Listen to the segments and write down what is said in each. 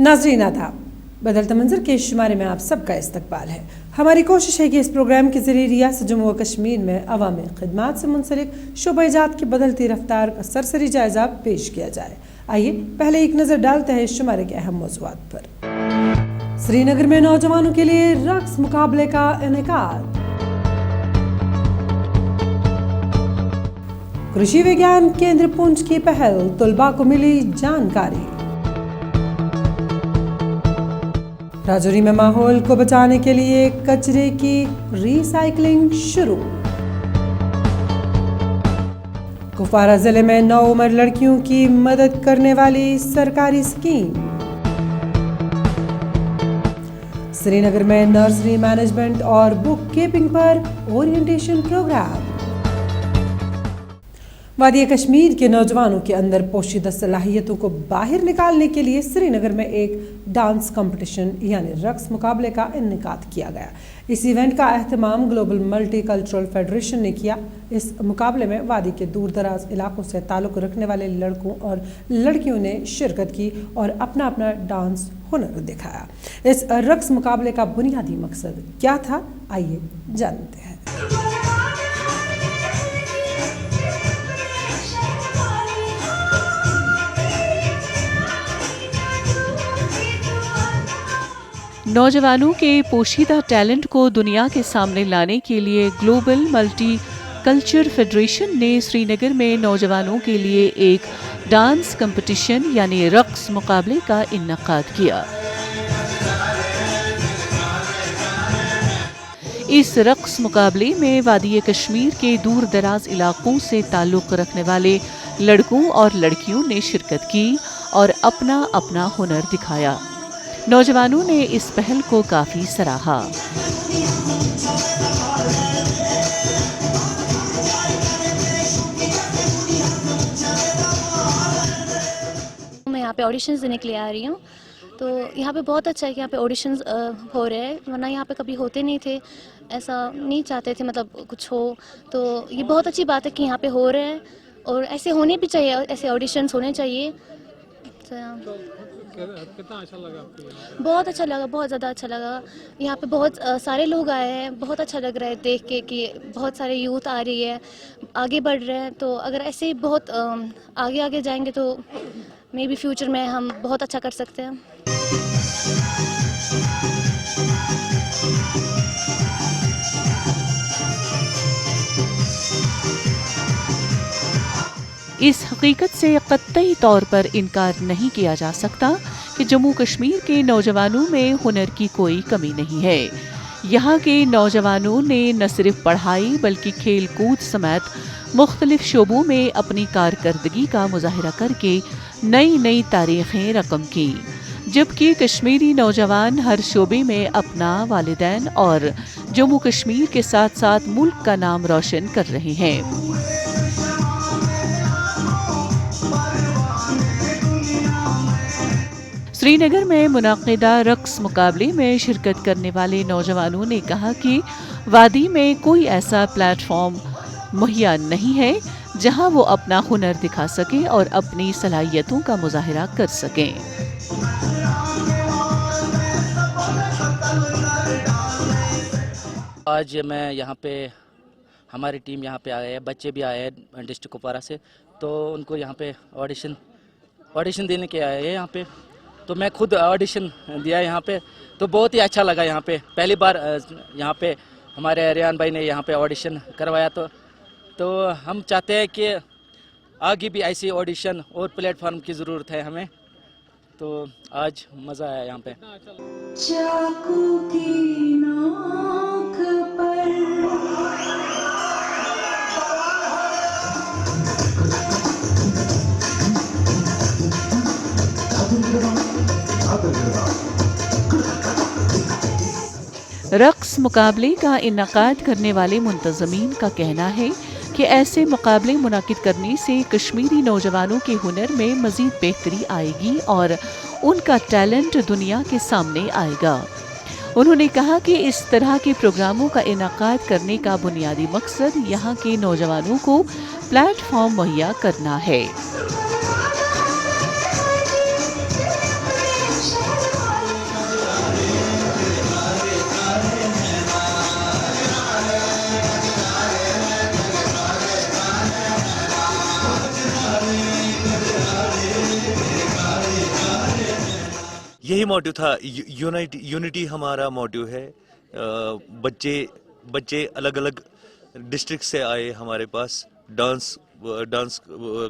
नाज़रीन आदाब, बदलते मंजर के शुमारे में आप सबका इस्तकबाल है। हमारी कोशिश है कि इस प्रोग्राम के ज़रिए रियासत जम्मू व कश्मीर में अवामी खिदमात से मुंसलिक शोबा-ए-जात की बदलती रफ्तार का सरसरी जायज़ा पेश किया जाए। आइए पहले एक नज़र डालते हैं इस शुमारे के अहम मौज़ूआत पर। श्रीनगर में नौजवानों के लिए रक्स मुकाबले का इनेकाद। कृषि विज्ञान केंद्र पुंछ की पहल, तुलबा को मिली जानकारी। राजौरी में माहौल को बचाने के लिए कचरे की रीसाइक्लिंग शुरू। कुपवारा जिले में 9 उम्र लड़कियों की मदद करने वाली सरकारी स्कीम। श्रीनगर में नर्सरी मैनेजमेंट और बुक कीपिंग पर ओरिएंटेशन प्रोग्राम। वादी कश्मीर के नौजवानों के अंदर पोशीदा सलाहियतों को बाहर निकालने के लिए श्रीनगर में एक डांस कंपटीशन यानी रक्स मुकाबले का इनेकाद किया गया। इस इवेंट का एहतमाम ग्लोबल मल्टी कल्चरल फेडरेशन ने किया। इस मुकाबले में वादी के दूर दराज इलाकों से ताल्लुक़ रखने वाले लड़कों और लड़कियों ने शिरकत की और अपना अपना डांस हुनर दिखाया। इस रक्स मुकाबले का बुनियादी मकसद क्या था, आइए जानते हैं। नौजवानों के पोशीदा टैलेंट को दुनिया के सामने लाने के लिए ग्लोबल मल्टी कल्चर फेडरेशन ने श्रीनगर में नौजवानों के लिए एक डांस कंपटीशन यानी रक्स मुकाबले का इनेकाद किया। इस रक्स मुकाबले में वादी कश्मीर के दूर दराज इलाकों से ताल्लुक़ रखने वाले लड़कों और लड़कियों ने शिरकत की और अपना अपना हुनर दिखाया। नौजवानों ने इस पहल को काफी सराहा। मैं यहाँ पे ऑडिशंस देने के लिए आ रही हूँ, तो यहाँ पे बहुत अच्छा है कि यहाँ पे ऑडिशंस हो रहे हैं, वरना यहाँ पे कभी होते नहीं थे, ऐसा नहीं चाहते थे मतलब कुछ हो। तो ये बहुत अच्छी बात है कि यहाँ पे हो रहे हैं और ऐसे होने भी चाहिए, ऐसे ऑडिशंस होने चाहिए। कितना अच्छा लगा आपको? बहुत अच्छा लगा, बहुत ज़्यादा अच्छा लगा। यहाँ पे बहुत सारे लोग आए हैं, बहुत अच्छा लग रहा है देख के कि बहुत सारे यूथ आ रही है, आगे बढ़ रहे हैं। तो अगर ऐसे ही बहुत आगे आगे जाएंगे तो मे बी फ्यूचर में हम बहुत अच्छा कर सकते हैं। इस हकीकत से कतई तौर पर इनकार नहीं किया जा सकता कि जम्मू कश्मीर के नौजवानों में हुनर की कोई कमी नहीं है। यहाँ के नौजवानों ने न सिर्फ पढ़ाई बल्कि खेल कूद समेत मुख्तलिफ शोबों में अपनी कारकर्दगी का मुजाहिरा करके नई नई तारीखें रकम की, जबकि कश्मीरी नौजवान हर शोबे में अपना, वालिदैन और जम्मू कश्मीर के साथ साथ मुल्क का नाम रोशन कर रहे हैं। श्रीनगर में मुनाकिदा रक्स मुकाबले में शिरकत करने वाले नौजवानों ने कहा कि वादी में कोई ऐसा प्लेटफॉर्म मुहैया नहीं है जहां वो अपना हुनर दिखा सकें और अपनी सलाहियतों का मुजाहिरा कर सकें। आज मैं यहाँ पे, हमारी टीम यहाँ पे आए हैं, बच्चे भी आए हैं डिस्ट्रिक्ट कुपवारा से, तो उनको यहाँ पे ऑडिशन देने के आए हैं यहाँ पे। तो मैं खुद ऑडिशन दिया यहाँ पे, तो बहुत ही अच्छा लगा। यहाँ पे पहली बार यहाँ पे हमारे रियान भाई ने यहाँ पे ऑडिशन करवाया, तो हम चाहते हैं कि आगे भी ऐसी ऑडिशन और प्लेटफॉर्म की ज़रूरत है हमें। तो आज मज़ा आया यहाँ पे। चाकू की नोक पर रक्स मुकाबले का इनेकाद करने वाले मुंतज़मीन का कहना है कि ऐसे मुकाबले मुनाकिद करने से कश्मीरी नौजवानों के हुनर में मज़ीद बेहतरी आएगी और उनका टैलेंट दुनिया के सामने आएगा। उन्होंने कहा कि इस तरह के प्रोग्रामों का इनेकाद करने का बुनियादी मकसद यहाँ के नौजवानों को प्लेटफॉर्म मुहैया करना है। यही मोटिव था, यूनिटी हमारा मोटिव है। बच्चे अलग अलग डिस्ट्रिक्ट से आए हमारे पास डांस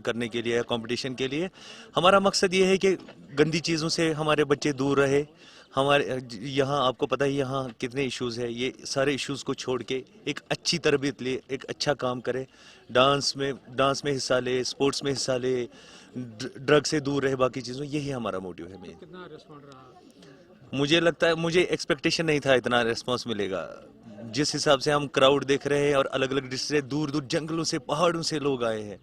करने के लिए, कंपटीशन के लिए। हमारा मकसद ये है कि गंदी चीज़ों से हमारे बच्चे दूर रहे। हमारे यहाँ आपको पता ही यहाँ कितने इश्यूज़ है, ये सारे इश्यूज़ को छोड़ के एक अच्छी तरबियत ले, एक अच्छा काम करे, डांस में हिस्सा ले, स्पोर्ट्स में हिस्सा ले, ड्रग से दूर रहे, बाकी चीज़ों, यही हमारा मोटिव है मेन। कितना रिस्पॉन्ड रहा? मुझे लगता है, मुझे एक्सपेक्टेशन नहीं था इतना रिस्पांस मिलेगा। जिस हिसाब से हम क्राउड देख रहे हैं और अलग अलग डिस्ट्रिक्ट से, दूर दूर जंगलों से, पहाड़ों से लोग आए हैं,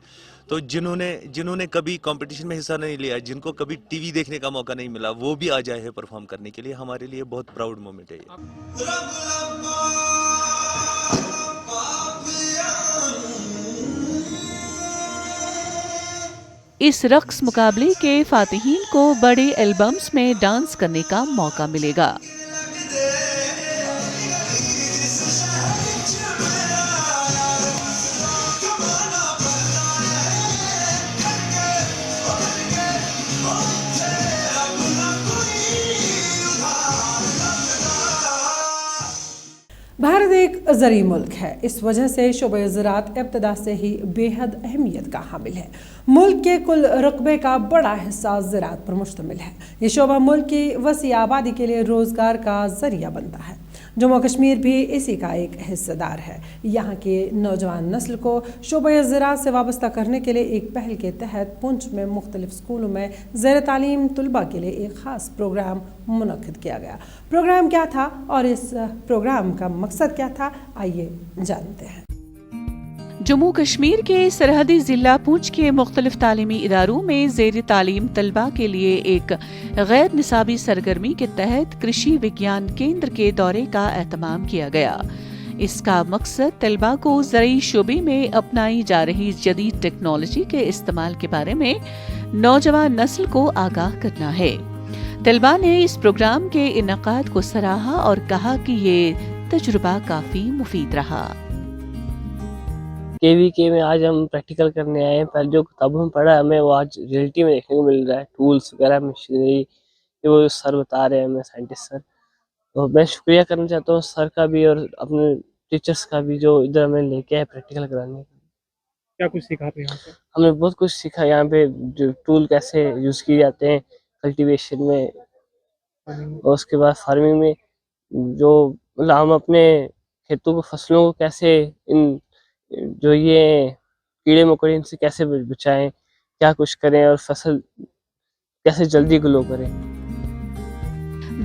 तो जिन्होंने कभी कंपटीशन में हिस्सा नहीं लिया, जिनको कभी टीवी देखने का मौका नहीं मिला, वो भी आ जाए हैं परफॉर्म करने के लिए। हमारे लिए बहुत प्राउड मोमेंट है ये। इस रक्स मुकाबले के फातिहीन को बड़े एल्बम्स में डांस करने का मौका मिलेगा। भारत एक ज़री मुल्क है, इस वजह से शोबे ज़राअत इब्तिदा से ही बेहद अहमियत का हामिल है। मुल्क के कुल रकबे का बड़ा हिस्सा ज़राअत पर मुश्तमिल है। ये शोबा मुल्क की वसी आबादी के लिए रोज़गार का ज़रिया बनता है। जम्मू कश्मीर भी इसी का एक हिस्सेदार है। यहाँ के नौजवान नस्ल को शोबे ज़राअत से वाबस्ता करने के लिए एक पहल के तहत पुंछ में मुख्तलिफ स्कूलों में ज़ेर तालीम तलबा के लिए एक ख़ास प्रोग्राम मुनक्किद किया गया। प्रोग्राम क्या था और इस प्रोग्राम का मकसद क्या था, आइए जानते हैं। जम्मू कश्मीर के सरहदी जिला पुंछ के मुख्तलिफ तालीमी इदारों में ज़ेर तालीम तलबा के लिए एक गैर निसाबी सरगर्मी के तहत कृषि विज्ञान केंद्र के दौरे का एहतमाम किया गया। इसका मकसद तलबा को ज़रई शोबे में अपनाई जा रही जदीद टेक्नोलॉजी के इस्तेमाल के बारे में नौजवान नस्ल को आगाह करना है। तलबा ने इस प्रोग्राम के इनकाद को सराहा और कहा कि ये तजुर्बा काफी मुफीद रहा। KVK में आज हम प्रैक्टिकल करने आए हैं। पहले जो किताबों में पढ़ा हमें वो आज रियलिटी में देखने को मिल रहा है। टूल्स वगैरह, मशीनरी, ये वो सर बता रहे हैं हमें, साइंटिस्ट सर। तो मैं शुक्रिया करना चाहता हूँ सर का भी और अपने टीचर्स का भी, जो इधर हमें लेके आए प्रैक्टिकल कराने। क्या कुछ सीखा आपने यहाँ से? हमने बहुत कुछ सीखा यहाँ पे, जो टूल कैसे यूज़ किए जाते हैं कल्टीवेशन में, और उसके बाद फार्मिंग में, जो मतलब हम अपने खेतों को, फसलों को कैसे जो ये कीड़े मकोड़े इनसे कैसे बचाएं, क्या कुछ करें और फसल कैसे जल्दी ग्लो करें।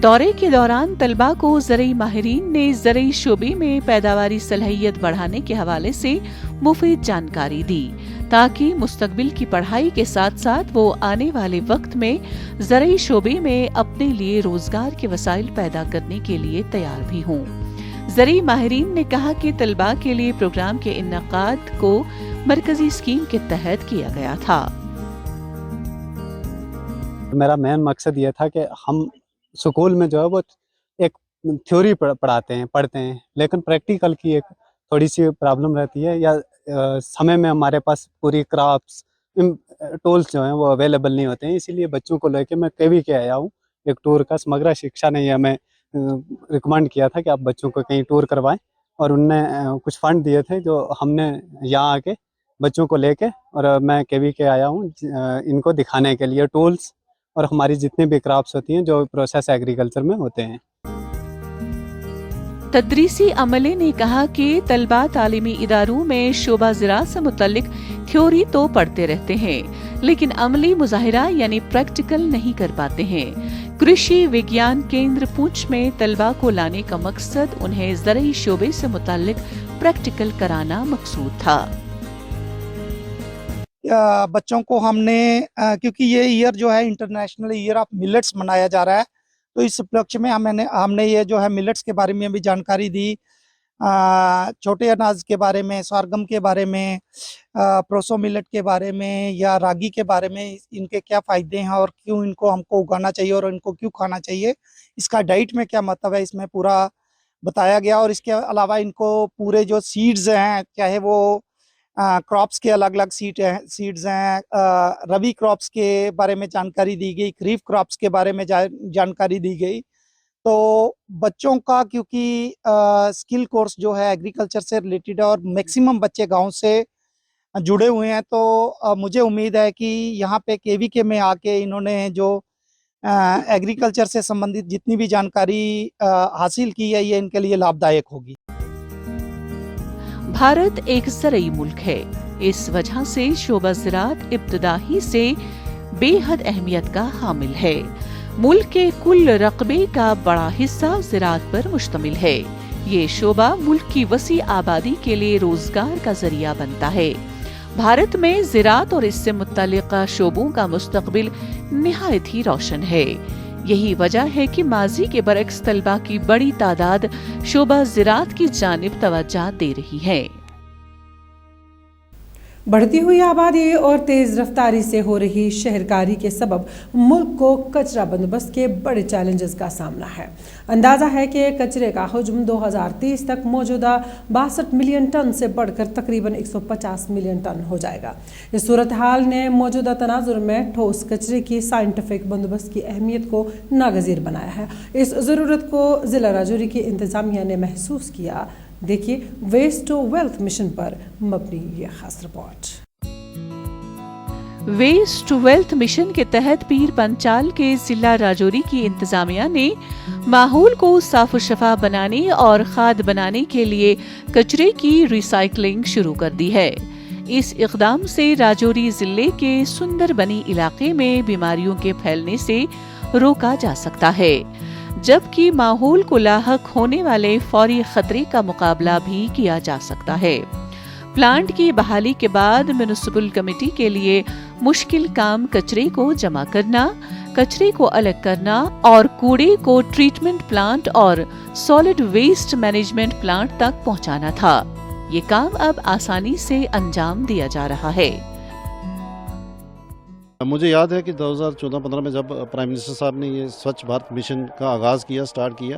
दौरे के दौरान तलबा को ज़रई माहिरीन ने ज़रई शोबे में पैदावारी सलाहियत बढ़ाने के हवाले से मुफीद जानकारी दी, ताकि मुस्तकबिल की पढ़ाई के साथ साथ वो आने वाले वक्त में ज़रई शोबे में अपने लिए रोजगार के वसाइल पैदा करने के लिए तैयार भी हों। ज़रई माहिरीन ने कहा कि तलबा के लिए प्रोग्राम के इन्नकाद को मरकजी स्कीम के तहत किया गया था। मेरा मेन मकसद ये था कि हम स्कूल में जो है वो एक थ्योरी पढ़ते हैं, लेकिन प्रैक्टिकल की एक थोड़ी सी प्रॉब्लम रहती है, या समय में हमारे पास पूरी क्राफ्ट्स टूल्स जो हैं वो अवेलेबल नहीं होते हैं। इसीलिए बच्चों को लेके मैं KVK आया हूँ। एक टूर का समग्र शिक्षा ने हमें रिकमेंड किया था कि आप बच्चों को कहीं टूर करवाएं, और उनने कुछ फंड दिए थे जो हमने यहाँ आके बच्चों को लेके, और मैं KVK आया हूँ इनको दिखाने के लिए टूल्स और हमारी जितनी भी क्राफ्ट्स होती हैं जो प्रोसेस एग्रीकल्चर में होते हैं। तदरीसी अमले ने कहा कि तलबा तालीमी इदारों में शोबा ज़राअत से मुतल्लिक थ्योरी तो पढ़ते रहते हैं, लेकिन अमली मुजाहिरा यानी प्रैक्टिकल नहीं कर पाते हैं। कृषि विज्ञान केंद्र पुंछ में तलबा को लाने का मकसद उन्हें ज़रई शोबे से मुतल्लिक प्रैक्टिकल कराना मकसूद था। बच्चों को हमने क्योंकि ये ईयर जो है इंटरनेशनल ईयर ऑफ मिलेट्स मनाया जा रहा है, तो इस उपलक्ष्य में हमने ये जो है मिलेट्स के बारे में भी जानकारी दी, छोटे अनाज के बारे में, सरगम के बारे में, प्रोसो मिलेट के बारे में या रागी के बारे में, इनके क्या फ़ायदे हैं और क्यों इनको हमको उगाना चाहिए और इनको क्यों खाना चाहिए, इसका डाइट में क्या महत्व है, इसमें पूरा बताया गया। और इसके अलावा इनको पूरे जो सीड्स हैं, चाहे वो क्रॉप्स के अलग अलग सीड्स हैं, रबी क्रॉप्स के बारे में जानकारी दी गई, खरीफ क्रॉप्स के बारे में जानकारी दी गई। तो बच्चों का क्योंकि स्किल कोर्स जो है एग्रीकल्चर से रिलेटेड है और मैक्सिमम बच्चे गांव से जुड़े हुए हैं, तो मुझे उम्मीद है कि यहाँ पे केवीके में आके इन्होंने जो एग्रीकल्चर से संबंधित जितनी भी जानकारी हासिल की है, ये इनके लिए लाभदायक होगी। भारत एक ज़रई मुल्क है। इस वजह से शोबा ज़राअत इब्तिदाई से बेहद अहमियत का हामिल है। मुल्क के कुल रकबे का बड़ा हिस्सा ज़राअत पर मुश्तमिल है। ये शोबा मुल्क की वसी आबादी के लिए रोजगार का जरिया बनता है। भारत में ज़राअत और इससे मुत्तल्लिक़ शोबों का मुस्तक़बिल निहायत ही रोशन है। यही वजह है कि माजी के बरक्स तलबा की बड़ी तादाद शोबा ज़राअत की जानिब तवज्जो दे रही है। बढ़ती हुई आबादी और तेज रफ्तारी से हो रही शहरकारी के सबब मुल्क को कचरा बंदोबस्त के बड़े चैलेंजेस का सामना है। अंदाज़ा है कि कचरे का हुज्म 2030 तक मौजूदा 62 मिलियन टन से बढ़कर तकरीबन 150 मिलियन टन हो जाएगा। इस सूरत हाल ने मौजूदा तनाजुर में ठोस कचरे की साइंटिफिक बंदोबस्त की अहमियत को नागज़ीर बनाया है। इस ज़रूरत को ज़िला राजौरी की इंतज़ामिया ने महसूस किया। देखिए वेस्ट टू वेल्थ मिशन पर मबनी ये खास report. Waste to wealth mission के तहत पीर पंचाल के जिला राजौरी की इंतजामिया ने माहौल को साफ शफा बनाने और खाद बनाने के लिए कचरे की रिसाइकलिंग शुरू कर दी है। इस इक़दाम से राजौरी जिले के सुंदरबनी इलाके में बीमारियों के फैलने से रोका जा सकता है, जबकि माहौल को लाहक होने वाले फौरी खतरे का मुकाबला भी किया जा सकता है। प्लांट की बहाली के बाद म्युनिसिपल कमेटी के लिए मुश्किल काम कचरे को जमा करना, कचरे को अलग करना और कूड़े को ट्रीटमेंट प्लांट और सॉलिड वेस्ट मैनेजमेंट प्लांट तक पहुंचाना था। ये काम अब आसानी से अंजाम दिया जा रहा है। मुझे याद है कि 2014-15 में जब प्राइम मिनिस्टर साहब ने ये स्वच्छ भारत मिशन का आगाज़ किया, स्टार्ट किया,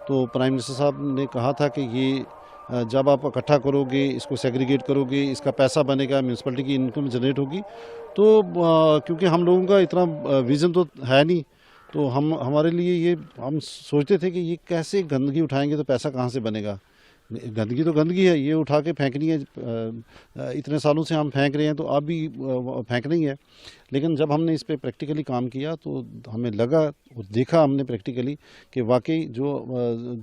तो प्राइम मिनिस्टर साहब ने कहा था कि ये जब आप इकट्ठा करोगे, इसको सेग्रीगेट करोगे, इसका पैसा बनेगा, म्यूनसिपैलिटी की इनकम जनरेट होगी। तो क्योंकि हम लोगों का इतना विज़न तो है नहीं, तो हमारे लिए ये हम सोचते थे कि ये कैसे गंदगी उठाएंगे तो पैसा कहाँ से बनेगा। गंदगी तो गंदगी है, ये उठा के फेंकनी है। इतने सालों से हम फेंक रहे हैं तो अब भी फेंकना ही है। लेकिन जब हमने इस पे प्रैक्टिकली काम किया तो हमें लगा और देखा हमने प्रैक्टिकली कि वाकई जो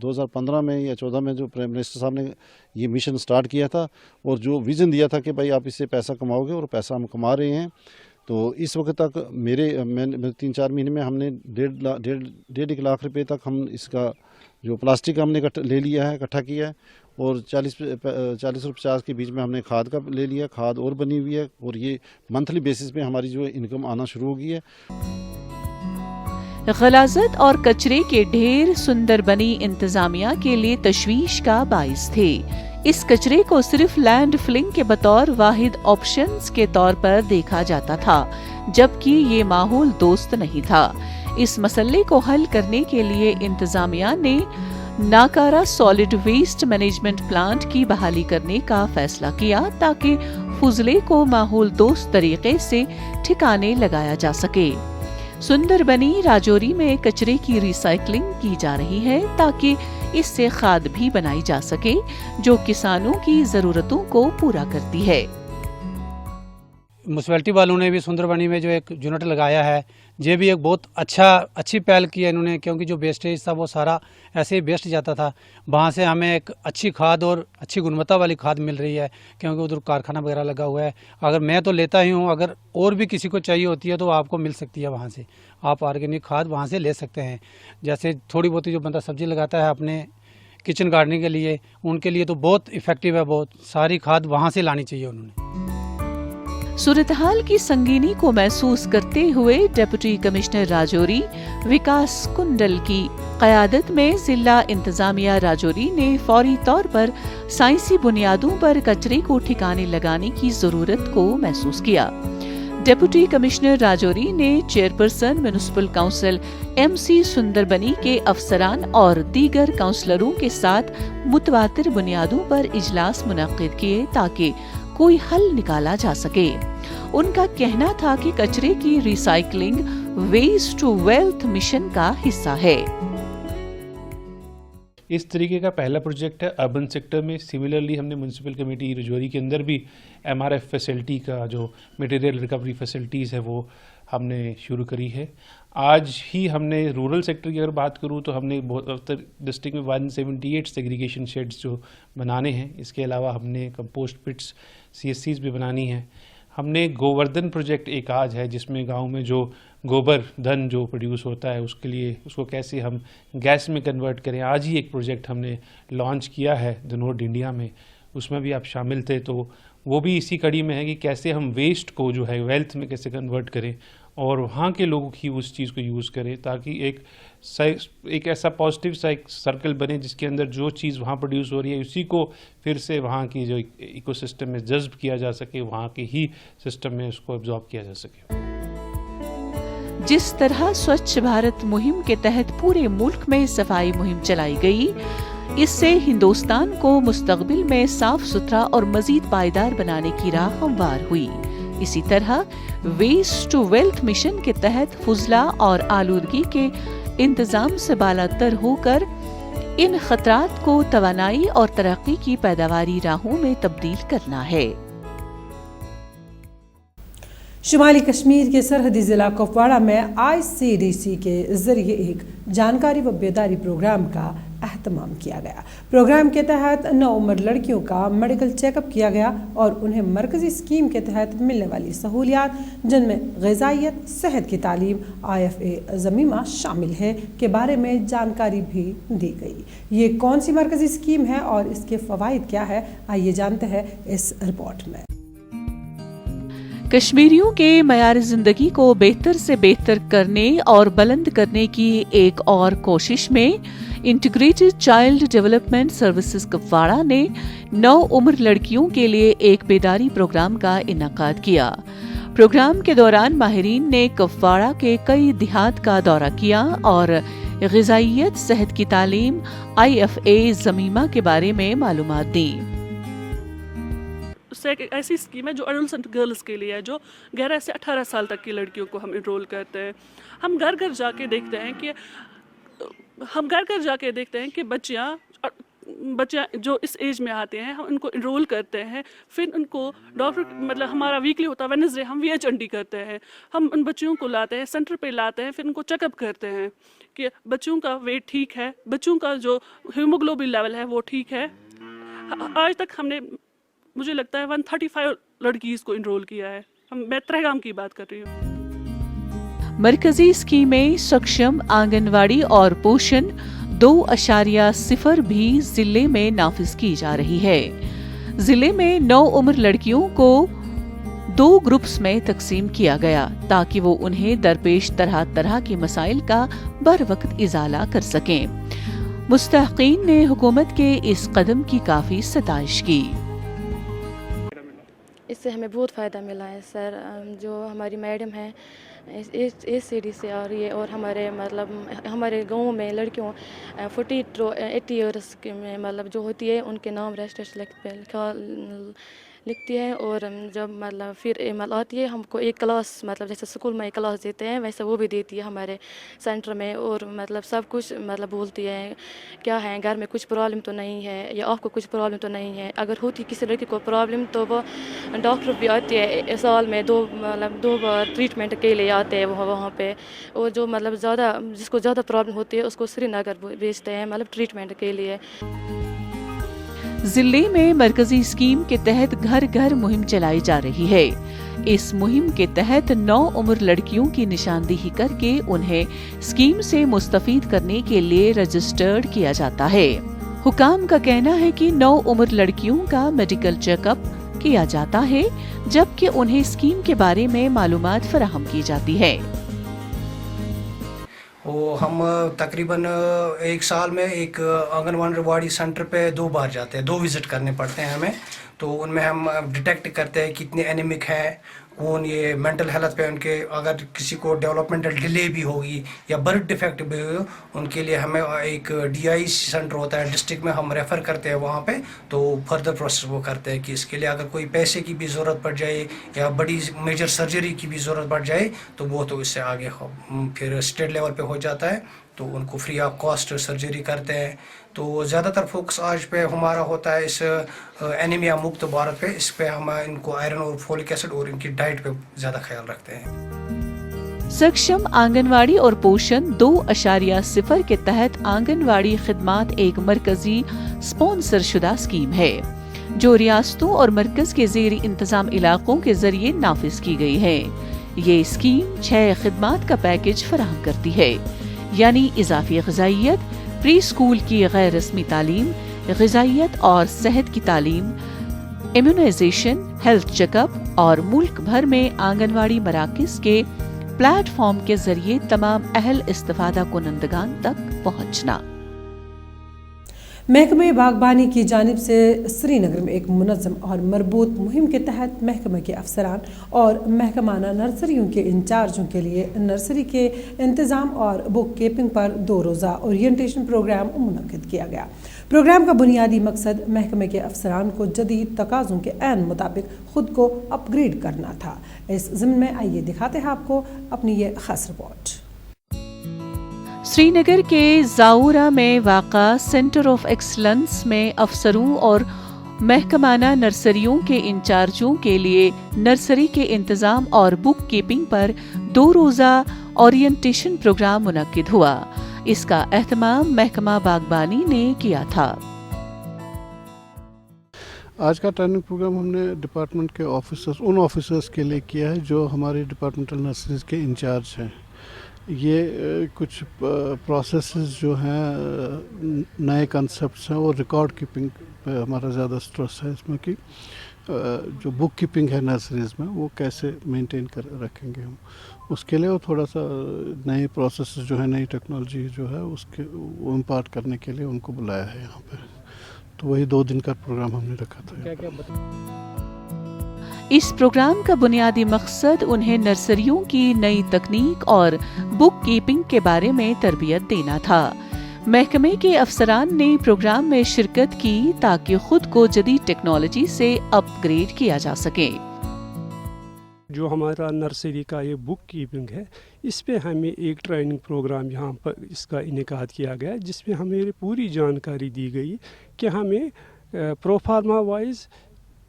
2015 में या 14 में जो प्राइम मिनिस्टर साहब ने ये मिशन स्टार्ट किया था और जो विज़न दिया था कि भाई आप इससे पैसा कमाओगे और पैसा हम कमा रहे हैं, तो इस वक्त तक मेरे 3-4 महीने में हमने 1.5 लाख रुपए तक हम इसका जो प्लास्टिक हमने ले लिया है, इकट्ठा किया है, और 40 और 50 के बीच में हमने खाद का ले लिया, खाद और बनी हुई है, और ये मंथली बेसिस पे हमारी जो इनकम आना शुरू हो गई है। गलाजत और कचरे के ढेर सुंदरबनी इंतजामिया के लिए तशवीश का बाइस थे। इस कचरे को सिर्फ लैंड फिलिंग के बतौर वाहिद ऑप्शंस के तौर पर देखा जाता था, जबकि ये माहौल दोस्त नहीं था। इस मसले को हल करने के लिए इंतजामिया ने नाकारा सॉलिड वेस्ट मैनेजमेंट प्लांट की बहाली करने का फैसला किया, ताकि फुजले को माहौल दोस्त तरीके से ठिकाने लगाया जा सके। सुंदरबनी राजौरी में कचरे की रिसाइकलिंग की जा रही है ताकि इससे खाद भी बनाई जा सके, जो किसानों की जरूरतों को पूरा करती है। म्यूनसिपैलिटी वालों ने भी सुंदरबनी में जो एक यूनिट लगाया है, ये भी एक बहुत अच्छी पहल की है इन्होंने, क्योंकि जो वेस्टेज था वो सारा ऐसे ही वेस्ट जाता था। वहाँ से हमें एक अच्छी खाद और अच्छी गुणवत्ता वाली खाद मिल रही है, क्योंकि उधर कारखाना वगैरह लगा हुआ है। अगर मैं तो लेता ही हूँ, अगर और भी किसी को चाहिए होती है तो आपको मिल सकती है वहाँ से, आप ऑर्गेनिक खाद वहाँ से ले सकते हैं। जैसे थोड़ी बहुत जो बंदा सब्जी लगाता है अपने किचन गार्डनिंग के लिए, उनके लिए तो बहुत इफेक्टिव है, बहुत सारी खाद वहाँ से लानी चाहिए उन्होंने। सूरतहाल की संगीनी को महसूस करते हुए डिप्टी कमिश्नर राजौरी विकास कुंडल की क़यादत में जिला इंतजामिया राजौरी ने फौरी तौर पर साइंसी बुनियादों पर कचरे को ठिकाने लगाने की जरूरत को महसूस किया। डिप्टी कमिश्नर राजौरी ने chairperson municipal council MC Sunderbani के अफसरान और दीगर काउंसलरों के साथ मुतवातिर बुनियादों पर इजलास मुनक्किद किए, ताकि कोई हल निकाला जा सके। उनका कहना था कि कचरे की recycling waste to wealth mission का हिस्सा है। इस तरीके का पहला प्रोजेक्ट है अर्बन सेक्टर में। सिमिलरली हमने म्यूनसिपल कमेटी रजौरी के अंदर भी MRF फैसिलिटी का जो मटेरियल रिकवरी फैसिलिटीज़ है वो हमने शुरू करी है। आज ही हमने रूरल सेक्टर की अगर बात करूँ तो हमने डिस्ट्रिक्ट में 178 सेग्रीगेशन शेड्स जो बनाने हैं। इसके अलावा हमने कंपोस्ट पिट्स CSCs भी बनानी है। हमने गोवर्धन प्रोजेक्ट एक आज है जिसमें गांव में जो गोबर धन जो प्रोड्यूस होता है उसके लिए उसको कैसे हम गैस में कन्वर्ट करें, आज ही एक प्रोजेक्ट हमने लॉन्च किया है धनोड इंडिया में, उसमें भी आप शामिल थे। तो वो भी इसी कड़ी में है कि कैसे हम वेस्ट को जो है वेल्थ में कैसे कन्वर्ट करें और वहाँ के लोग ही उस चीज़ को यूज़ करें ताकि एक ऐसा पॉजिटिव सा एक सर्कल बने जिसके अंदर जो चीज़ वहाँ प्रोड्यूस हो रही है उसी को फिर से वहाँ की जो इकोसिस्टम में जज्ब किया जा सके, वहाँ के ही सिस्टम में उसको एब्जॉर्ब किया जा सके। जिस तरह स्वच्छ भारत मुहिम के तहत पूरे मुल्क में सफाई मुहिम चलाई गई, इससे हिंदुस्तान को मुस्तकबिल में साफ सुथरा और मजीद पायदार बनाने की राह हमवार हुई। इसी तरह वेस्ट टू वेल्थ मिशन के तहत फुजला और आलूदगी के इंतजाम से बालातर होकर इन खतरात को तवानाई और तरक्की की पैदावारी राहों में तब्दील करना है। शुमाली कश्मीर के सरहदी जिला कुपवाड़ा में ICDC के जरिए एक जानकारी व बेदारी प्रोग्राम का एहतमाम किया गया। प्रोग्राम के तहत 9 उम्र लड़कियों का मेडिकल चेकअप किया गया और उन्हें मरकजी स्कीम के तहत मिलने वाली सहूलियात जिनमें ग़िज़ाइयत, सेहत की तालीम, IFA ज़मीमा शामिल है के बारे में जानकारी भी दी गई। ये कौन सी मरकजी स्कीम है और इसके फ़वाइद क्या है, आइए जानते हैं इस रिपोर्ट में। कश्मीरियों के मयार जिंदगी को बेहतर से बेहतर करने और बुलंद करने की एक और कोशिश में integrated child development services Kupwara ने 9 उम्र लड़कियों के लिए एक बेदारी प्रोग्राम का इनेकाद किया। प्रोग्राम के दौरान माहिरीन ने कुपवाड़ा के कई देहात का दौरा किया और ग़िज़ाइयत, सेहत की तालीम, IFA ज़मीमा के बारे में मालूमात दी। एक ऐसी स्कीम है जो एडोलसेंट गर्ल्स के लिए है, जो 11 से 18 साल तक की लड़कियों को हम इनरोल करते हैं। हम घर घर जाके देखते हैं कि बच्चियाँ जो इस एज में आते हैं हम उनको इनरोल करते हैं। फिर उनको डॉक्टर मतलब हमारा वीकली होता है वेडनेसडे, हम VHND करते हैं। हम उन बच्चियों को लाते हैं, सेंटर पे लाते हैं, फिर उनको चेकअप करते हैं कि बच्चों का वेट ठीक है, बच्चों का जो हीमोग्लोबिन लेवल है वो ठीक है। आज तक हमने मुझे लगता है 135 लड़कीज़ को इनरोल किया है। मैं त्रेगाम की बात कर रही हूँ। मरकजी स्कीमें सक्षम, आंगनवाड़ी और पोषण 2.0 भी जिले में नाफिज की जा रही है। जिले में 9 उम्र लड़कियों को 2 ग्रुप्स में तकसीम किया गया ताकि वो उन्हें दरपेश तरह तरह के मसाइल का बर वक्त इजाला कर सकें। मुस्तहकीन ने हुकूमत के इस कदम की काफी सताइश की। इससे हमें बहुत फ़ायदा मिला है सर। जो हमारी मैडम हैं ACD से आ रही है और हमारे गाँव में लड़कियों 40 to 80 ईयर्स में मतलब जो होती है उनके नाम रजिस्टर लिखती है और जब फिर आती है हमको एक क्लास जैसे स्कूल में एक क्लास देते हैं वैसे वो भी देती है हमारे सेंटर में और सब कुछ बोलती है क्या है घर में कुछ प्रॉब्लम तो नहीं है या आपको कुछ प्रॉब्लम तो नहीं है। अगर होती किसी लड़की को प्रॉब्लम तो वो डॉक्टर भी आती है, साल में 2 बार ट्रीटमेंट के लिए आते हैं वहाँ पे। और जो ज़्यादा जिसको ज़्यादा प्रॉब्लम होती है उसको श्रीनगर भेजते हैं ट्रीटमेंट के लिए। जिले में मरकजी स्कीम के तहत घर घर मुहिम चलाई जा रही है। इस मुहिम के तहत 9 उम्र लड़कियों की निशानदेही करके उन्हें स्कीम से मुस्तफीद करने के लिए रजिस्टर्ड किया जाता है। हुकाम का कहना है कि 9 उम्र लड़कियों का मेडिकल चेकअप किया जाता है जबकि उन्हें स्कीम के बारे में मालूमात फराहम की जाती है। हम तकरीबन एक साल में एक आंगनवाड़ी सेंटर पे 2 बार जाते हैं, 2 विज़िट करने पड़ते हैं हमें। तो उनमें हम डिटेक्ट करते हैं कितने एनीमिक है, कौन ये मेंटल हेल्थ पे उनके, अगर किसी को डेवलपमेंटल डिले भी होगी या बर्थ डिफेक्ट भी हो, उनके लिए हमें एक DI सेंटर होता है डिस्ट्रिक्ट में, हम रेफ़र करते हैं वहाँ पे, तो फर्दर प्रोसेस वो करते हैं कि इसके लिए अगर कोई पैसे की भी ज़रूरत पड़ जाए या बड़ी मेजर सर्जरी की भी ज़रूरत पड़ जाए तो वो तो इससे आगे फिर स्टेट लेवल पे हो जाता है, तो उनको फ्री ऑफ कॉस्ट सर्जरी करते हैं। तो ज़्यादातर फोकस आज पे हमारा होता है इस एनीमिया मुक्त भारत पे, इस पे हम इनको आयरन और फोलिक एसिड और इनकी डाइट पे ज़्यादा ख्याल रखते हैं। सक्षम आंगनवाड़ी और पोषण 2.0 के तहत आंगनवाड़ी खिदमात एक मरकजी स्पॉन्सर शुदा स्कीम है जो रियासतों और मरकज के ज़ेरी इंतजाम इलाकों के जरिए नाफिज की गई है। ये स्कीम 6 खिदमात का पैकेज फराहम करती है, यानी इजाफी ग़िज़ाइयत, प्री स्कूल की गैर रस्मी तालीम, ग़िज़ाइयत और सेहत की तालीम, इम्यूनाइजेशन, हेल्थ चेकअप और मुल्क भर में आंगनवाड़ी मराकज़ के प्लेटफॉर्म के जरिए तमाम अहल इस्तिफादा कुनंदगान तक पहुँचना। महकमे बागबानी की जानिब से श्रीनगर में एक मुनज़्ज़म और मरबूत मुहिम के तहत महकमे के अफसरान और महकमाना नर्सरियों के इंचार्जों के लिए नर्सरी के इंतज़ाम और बुक कीपिंग पर 2 रोज़ा ओरिएंटेशन प्रोग्राम मुनक्किद किया गया। प्रोग्राम का बुनियादी मकसद महकमे के अफसरान को जदीद तकाज़ों के ऐन मुताबिक खुद को अपग्रेड करना था। इस ज़िम्न में आइए दिखाते हैं आपको अपनी ये खास रिपोर्ट। श्रीनगर के जाऊरा में वाक़ा सेंटर ऑफ एक्सलेंस में अफसरों और महकमाना नर्सरियों के इंचार्जों के लिए नर्सरी के इंतज़ाम और बुक कीपिंग पर 2 रोज़ा ओरिएंटेशन प्रोग्राम मुनक्किद हुआ। इसका एहतमाम महकमा बागबानी ने किया था। आज का ट्रेनिंग प्रोग्राम हमने डिपार्टमेंट के उन ऑफिसर्स के लिए किया है जो हमारे डिपार्टमेंटल नर्सरीज के इंचार्ज हैं। ये कुछ प्रोसेसेस जो हैं, नए कंसेप्ट्स हैं, और रिकॉर्ड कीपिंग पे हमारा ज़्यादा स्ट्रेस है इसमें कि जो बुक कीपिंग है नर्सरीज़ में वो कैसे मेंटेन कर रखेंगे हम, उसके लिए वो थोड़ा सा नए प्रोसेसेस जो है, नई टेक्नोलॉजी जो है उसके वो इम्पार्ट करने के लिए उनको बुलाया है यहाँ पे। तो वही 2 दिन का प्रोग्राम हमने रखा था। इस प्रोग्राम का बुनियादी मकसद उन्हें नर्सरियों की नई तकनीक और बुक कीपिंग के बारे में तरबियत देना था। महकमे के अफसरान ने प्रोग्राम में शिरकत की ताकि खुद को जदीद टेक्नोलॉजी से अपग्रेड किया जा सके। जो हमारा नर्सरी का ये बुक कीपिंग है, इस पे हमें एक ट्रेनिंग प्रोग्राम यहाँ पर इसका इनेकाद किया गया, जिसमें हमें पूरी जानकारी दी गई कि हमें प्रोफार्मा वाइज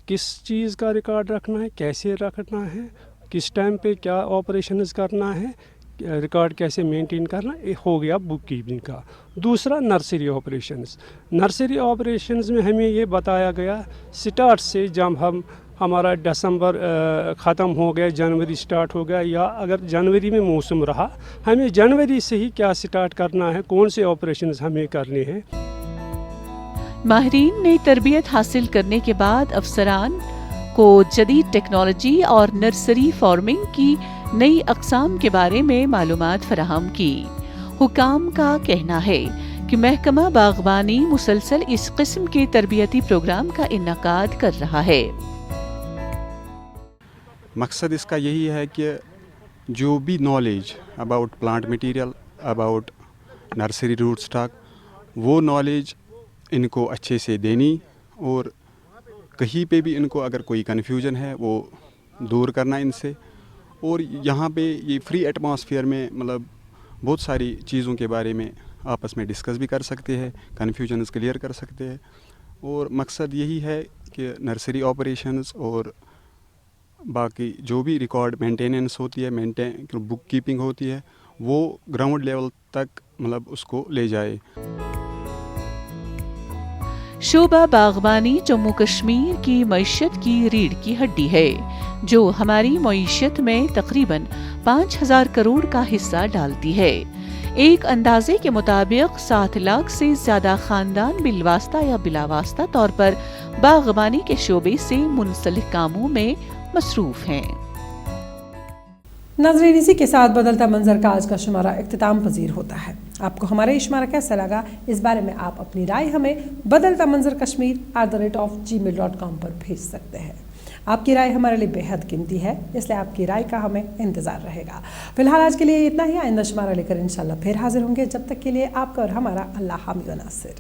किस चीज़ का रिकॉर्ड रखना है, कैसे रखना है, किस टाइम पे क्या ऑपरेशंस करना है, रिकॉर्ड कैसे मेंटेन करना। हो गया बुक कीपिंग का। दूसरा नर्सरी ऑपरेशंस। नर्सरी ऑपरेशंस में हमें ये बताया गया स्टार्ट से, जब हमारा दिसंबर ख़त्म हो गया, जनवरी स्टार्ट हो गया, या अगर जनवरी में मौसम रहा, हमें जनवरी से ही क्या स्टार्ट करना है, कौन से ऑपरेशंस हमें करने हैं। माहिरीन ने तरबियत हासिल करने के बाद अफसरान को जदीद टेक्नोलॉजी और नर्सरी फार्मिंग की नई अक़साम के बारे में मालूमात फराहम की। हुकाम का कहना है कि महकमा बागबानी मुसलसल इस किस्म के तरबियती प्रोग्राम का इन्नाकाद कर रहा है। मकसद इसका यही है कि जो भी knowledge about plant material, about nursery root stock, वो नॉलेज इनको अच्छे से देनी, और कहीं पे भी इनको अगर कोई कन्फ्यूजन है वो दूर करना इनसे। और यहाँ पे ये फ्री एटमॉस्फेयर में मतलब बहुत सारी चीज़ों के बारे में आपस में डिस्कस भी कर सकते हैं, कन्फ्यूजन्स क्लियर कर सकते हैं। और मकसद यही है कि नर्सरी ऑपरेशंस और बाकी जो भी रिकॉर्ड मेंटेनेंस होती है, बुक कीपिंग होती है, वो ग्राउंड लेवल तक मतलब उसको ले जाए। शोबा बागबानी जम्मू कश्मीर की मईशत की रीढ़ की हड्डी है, जो हमारी मईशत में तकरीबन 5000 करोड़ का हिस्सा डालती है। एक अंदाजे के मुताबिक 7 लाख से ज्यादा खानदान बिलवास्ता या बिलावास्ता तौर पर बागबानी के शोबे से मुंसलिक कामों में मसरूफ हैं। नाज़रीन, इसी के साथ बदलता मंजर का आज का शुमारा इख्तिताम पजीर होता है। आपको हमारा ये शुमारा कैसा लगा, इस बारे में आप अपनी राय हमें बदलता मंजर kashmir@gmail.com पर भेज सकते हैं। आपकी राय हमारे लिए बेहद कीमती है, इसलिए आपकी राय का हमें इंतज़ार रहेगा। फिलहाल आज के लिए इतना ही। आइंदा शुमारा लेकर इंशाल्लाह फिर हाजिर होंगे। जब तक के लिए आपका और हमारा अल्लाह हामी व नासिर।